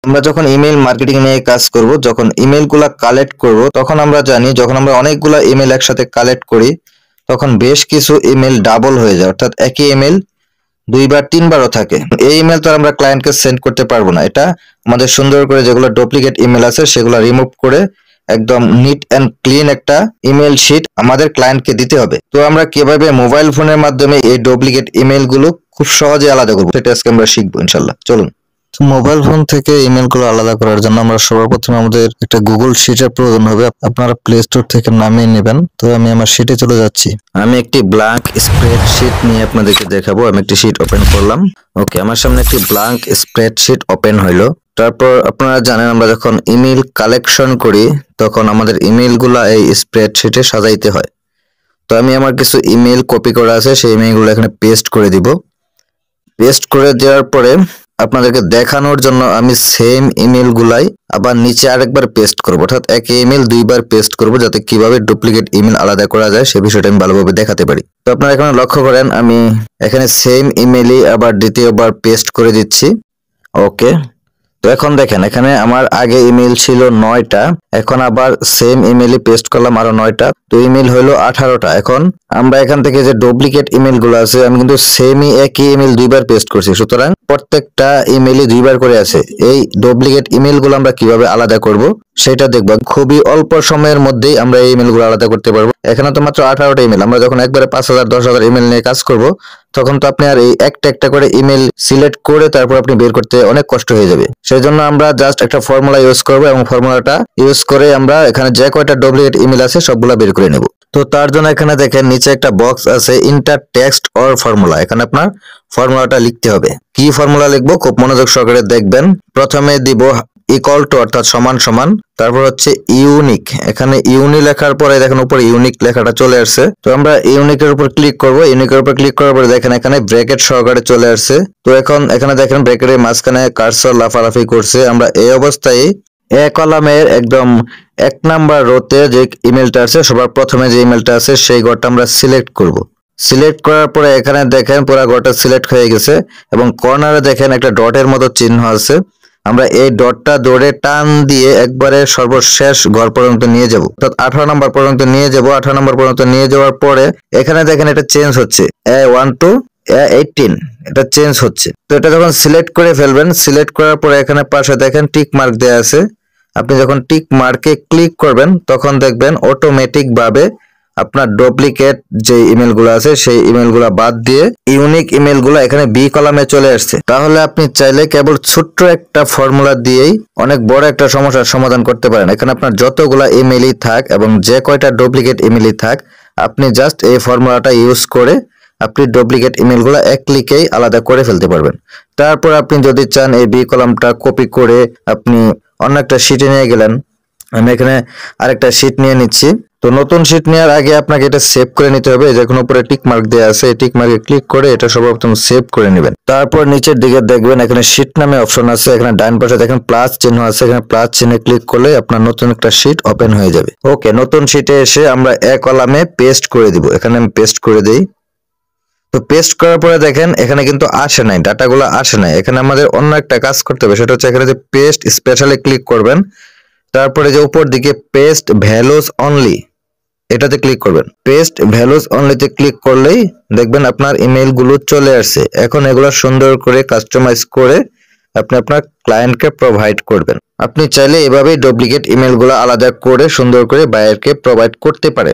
আমরা যখন email marketing নিয়ে কাজ করব, যখন ইমেলগুলা কালেক্ট করব, তখন আমরা জানি যখন আমরা অনেকগুলা ইমেল একসাথে কালেক্ট করি তখন বেশ কিছু ইমেল ডাবল হয়ে যায়, অর্থাৎ একই ইমেল দুইবার তিনবারও থাকে। এই ইমেল তো আমরা ক্লায়েন্টকে সেন্ড করতে পারবো না। এটা আমাদের সুন্দর করে যেগুলো ডুপ্লিকেট ইমেল আছে সেগুলো রিমুভ করে একদম নিট অ্যান্ড ক্লিন একটা ইমেল শিট আমাদের ক্লায়েন্টকে দিতে হবে। তো আমরা কিভাবে মোবাইল ফোনের মাধ্যমে এই ডুপ্লিকেট ইমেল গুলো খুব সহজে আলাদা করবো সেটা আজকে আমরা শিখবো ইনশাল্লাহ। চলুন। মোবাইল ফোন থেকে ইমেল গুলো আলাদা করার জন্য আমরা সর্বপ্রথম আমাদের একটা গুগল শিটের প্রয়োজন হবে। আপনারা প্লে স্টোর থেকে নামিয়ে নেবেন। তো আমি আমার শিটে চলে যাচ্ছি। আমি একটি ব্ল্যাঙ্ক স্প্রেডশিট নিয়ে আপনাদেরকে দেখাবো। আমি একটি শিট ওপেন করলাম। ওকে, আমার সামনে একটি ব্ল্যাঙ্ক স্প্রেডশিট ওপেন হইলো। তারপর আপনারা জানেন আমরা যখন ইমেল কালেকশন করি তখন আমাদের ইমেল গুলা এই স্প্রেডশিটে সাজাইতে হয়। তো আমি আমার কিছু ইমেল কপি করা আছে সেই ইমেলগুলো এখানে পেস্ট করে দিব। পেস্ট করে দেওয়ার পরে আপনাদেরকে দেখানোর জন্য আমি সেম ইমেল গুলাই আবার নিচে আরেকবার পেস্ট করব, অর্থাৎ একই ইমেল দুইবার পেস্ট করব যাতে কিভাবে ডুপ্লিকেট ইমেল আলাদা করা যায় সে বিষয়টা আমি ভালোভাবে দেখাতে পারি। তো আপনারা এখানে লক্ষ্য করেন আমি এখানে সেম ইমেলই আবার দ্বিতীয়বার পেস্ট করে দিচ্ছি। ওকে, তো এখন দেখেন এখানে আমার আগে ইমেল ছিল 9টা, এখন আবার সেম ইমেলই পেস্ট করলাম আরো 9টা, তো ইমেল হলো 18টা। এখন আমরা এখান থেকে যে ডুপ্লিকেট ইমেল গুলো আছে আমি কিন্তু সেমই একই ইমেল দুইবার পেস্ট করছি, সুতরাং প্রত্যেকটা ইমেলই দুইবার করে আছে। এই ডুপ্লিকেট ইমেল গুলো আমরা কিভাবে আলাদা করব সেটা দেখব। খুবই অল্প সময়ের মধ্যেই আমরা এই ইমেল গুলো আলাদা করতে পারবো। এখানে তো মাত্র 18টা ইমেল, আমরা যখন একবারে 5000 10,000 ইমেল নিয়ে কাজ করব তখন তো আপনি আর এই একটা একটা করে ইমেল সিলেক্ট করে তারপর আপনি বের করতে অনেক কষ্ট হয়ে যাবে। সেই জন্য আমরা জাস্ট একটা ফর্মুলা ইউজ করব এবং ফর্মুলাটা ইউজ করে আমরা এখানে যে কয়টা ডুপ্লিকেট ইমেল আছে সবগুলা বের করে নেব। তো তার জন্য এখানে দেখেন নিচে একটা বক্স আছে ইন্টার টেক্সট অর ফর্মুলা। এখানে আপনার ফর্মুলাটা লিখতে হবে। কি ফর্মুলা লিখবো খুব মনোযোগ সহকারে দেখবেন। প্রথমে দিব ইকুয়াল টু অর্থাৎ সমান সমান, তারপর হচ্ছে ইউনিক। এখানে ইউনি লেখার পরে দেখেন উপরে ইউনিক লেখাটা চলে আসছে। তো আমরা ইউনিকের উপর ক্লিক করব। ইউনিকের উপর ক্লিক করার পরে দেখেন এখানে ব্র্যাকেট সহকারে চলে আসছে। তো এখন এখানে দেখেন ব্র্যাকেটের মাঝখানে কার্সর লাফালাফি করছে। আমরা এই অবস্থায় এক কলামের একদম 1 নাম্বার রোতে যে ইমেলটা আছে সবার প্রথমে যে ইমেলটা আছে সেই ঘরটা আমরা সিলেক্ট করব। সিলেক্ট করার পরে এখানে দেখেন পুরো ঘরটা সিলেক্ট হয়ে গেছে এবং কর্নারে দেখেন একটা ডটের মতো চিহ্ন আছে। আমরা এই ডটটা ধরে টান দিয়ে একবারে সর্বশেষ ঘর পর্যন্ত নিয়ে যাব, অর্থাৎ 18 নাম্বার পর্যন্ত নিয়ে যাব। 18 নাম্বার পর্যন্ত নিয়ে যাওয়ার পরে এখানে দেখেন এটা চেঞ্জ হচ্ছে, A1 to A18 এটা চেঞ্জ হচ্ছে। তো এটা যখন সিলেক্ট করে ফেলবেন, সিলেক্ট করার পরে এখানে পাশে দেখেন টিক মার্ক দেওয়া আছে। আপনি যখন টিক মার্কে ক্লিক করবেন তখন দেখবেন অটোমেটিক ভাবে আপনার ডুপ্লিকেট যে ইমেলগুলো আছে সেই ইমেলগুলো বাদ দিয়ে ইউনিক ইমেলগুলো এখানে বি কলামে চলে আসছে। তাহলে আপনি চাইলে কেবল ছোট্ট একটা ফর্মুলা দিয়েই অনেক বড় একটা সমস্যার সমাধান করতে পারেন। এখানে আপনার যতগুলা ইমেলই থাক এবং যে কয়টা ডুপ্লিকেট ইমেলই থাক আপনি জাস্ট এই ফর্মুলাটা ইউজ করে আপনি ডুপ্লিকেট ইমেলগুলো এক ক্লিকেই আলাদা করে ফেলতে পারবেন। তারপর আপনি যদি চান এই বি কলামটা কপি করে আপনি অন্য একটা শিটে নিয়ে গেলেন। আমি এখানে আরেকটা শিট নিয়ে নিচ্ছি। তো নতুন শিট নেওয়ার আগে আপনাকে এটা সেভ করে নিতে হবে। যেখানে উপরে টিক মার্ক দেওয়া আছে এই টিক মার্কে ক্লিক করে এটা সর্বপ্রথম সেভ করে নেবেন। তারপর নিচের দিকে দেখবেন এখানে শিট নামে অপশন আছে। এখানে ডান পাশে দেখেন প্লাস চিহ্ন আছে, এখানে প্লাস চিহ্নে ক্লিক করলে আপনার নতুন একটা শিট ওপেন হয়ে যাবে। ওকে, নতুন শিটে এসে আমরা এক কলামে পেস্ট করে দিব। এখানে আমি পেস্ট করে দেই। তো পেস্ট করার পরে দেখেন এখানে কিন্তু আসে নাই, ডাটাগুলো আসে নাই। এখানে আমাদের অন্য একটা কাজ করতে হবে, সেটা হচ্ছে এখানে যে পেস্ট স্পেশালি ক্লিক করবেন, তারপরে যে উপর দিকে পেস্ট ভ্যালুস অনলি এটাতে ক্লিক করবেন। পেস্ট ভ্যালুস অনলিতে ক্লিক করলেই দেখবেন আপনার ইমেল গুলো চলে আসছে। এখন এগুলো সুন্দর করে কাস্টমাইজ করে আপনি আপনার ক্লায়েন্টকে প্রোভাইড করবেন। আপনি চাইলে এভাবেই ডুপ্লিকেট ইমেল গুলো আলাদা করে সুন্দর করে বায়ারকে প্রোভাইড করতে পারেন।